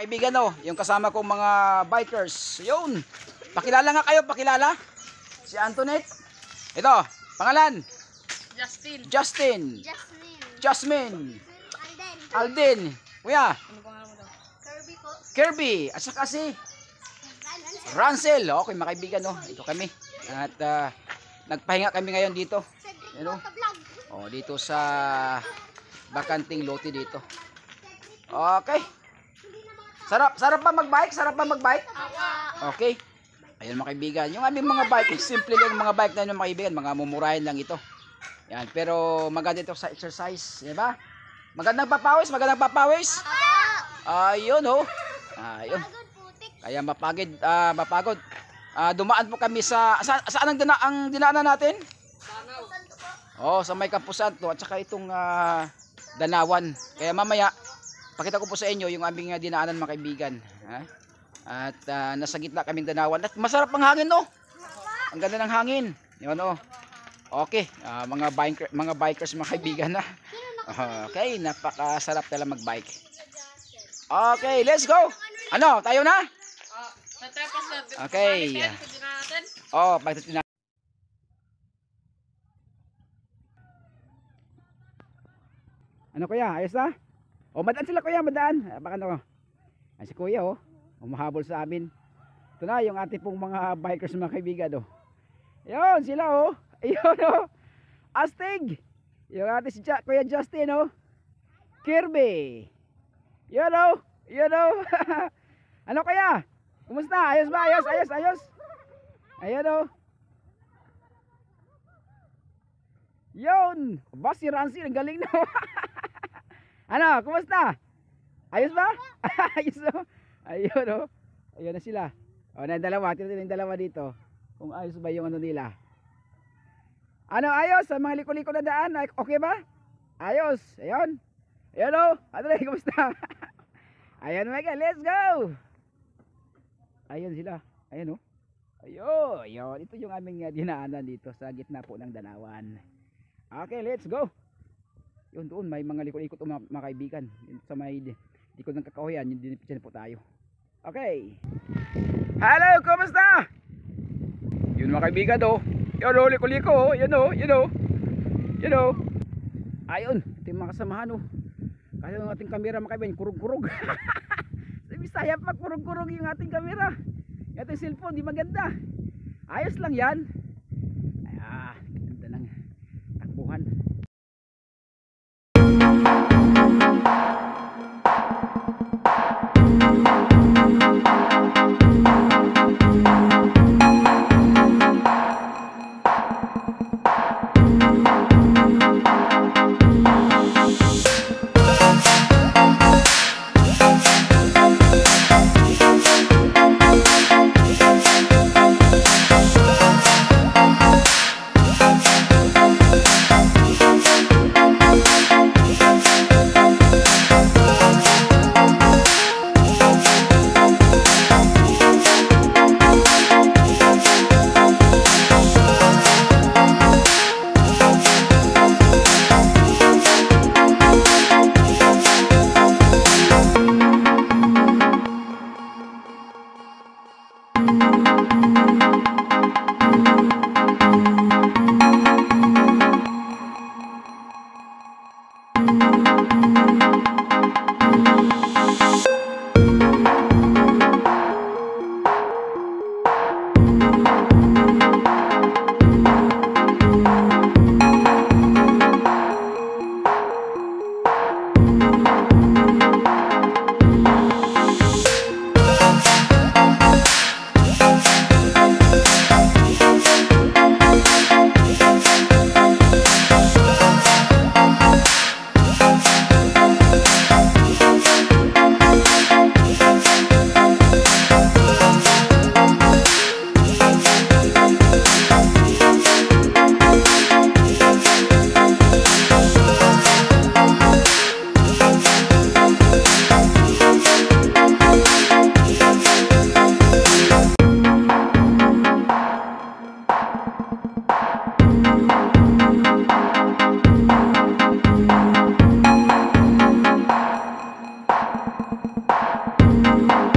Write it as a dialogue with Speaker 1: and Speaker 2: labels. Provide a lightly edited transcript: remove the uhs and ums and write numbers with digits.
Speaker 1: kaibigan, oh, yung kasama kong mga bikers. Yun. Pakilala nga kayo, pakilala. Si Antoinette. Ito, pangalan.
Speaker 2: Justin.
Speaker 1: Justin. Jasmine. Alden. Kuya.
Speaker 2: Ano pangalan mo daw?
Speaker 3: Kirby po.
Speaker 1: Kirby. At saka si Ransel. Okay, mga kaibigan, oh. Ito kami. At nagpahinga kami ngayon dito. Ano? Oh, dito sa bakanting lote dito. Okay. Sarap ba mag-bike? Sarap ba mag-bike? Okay. Ayun mga kaibigan, yung aming mga bike, simple lang mga bike na yun mga kaibigan, mga mumurahin lang ito. Yan, pero maganda ito sa exercise, di ba? Magandang papawis, magandang papawis. Ayun oh. Ayun. Kaya mapagod. Dumaan po kami saan ang dinaanan natin? Oh, sa may Camposanto at saka itong Danawan. Kaya mamaya pakita ko po sa inyo yung aming dinaanan mga kaibigan. Ha? At nasa gitna kaming Danawan. At masarap ang hangin, no? Ang ganda ng hangin. Yun, no? Okay, mga bikers mga kaibigan na. Okay, napakasarap talaga mag-bike. Okay, let's go. Ano, tayo na? Okay. Oh, pagdating na. Ano kuya, ayos na? O madaan sila kuya, madaan. Baka ano? Ay si kuya oh, umahabol sa amin. Ito na yung ating pong mga bikers mga kaibigan oh. Ayun sila oh. Ayun oh. Astig. Yung ating si Kuya Justin oh. Kirby. Yun oh. Yun oh. Ano kuya? Kumusta? Ayos ba? Ayos. Ayun oh. Yun. Ba si Rancy, ang galing na. Ano, kumusta? Ayos ba? Ayos oh. Ayun oh. Ayun na sila. O, na yung dalawa. Tinatin yung dalawa dito. Kung ayos ba yung ano nila. Ano, ayos? Sa mga liko-liko na daan. Okay ba? Ayos. Ayun. Ayun oh. Ano na, kumusta? Ayun mga, let's go. Ayun sila. Ayun oh. Ayun. Ito yung aming dinaanan dito sa gitna po ng Danawan. Okay, let's go. Yun doon, may mga likot-ikot mga kaibigan. Sa may likod ng kakahuyan, yung dinipityan po tayo. Okay. Hello, kumusta? Yun mga kaibigan do. Yun o, liko-liko o. Yun o. Ayun, ito yung mga kasamahan o. Kasi yung ating kamera mga kaibigan, kurug-kurug. Sa Bisaya magkurug-kurug yung ating kamera. Yung ating cellphone, di maganda. Ayos lang yan. Ganda ng takbuhan. Ayan.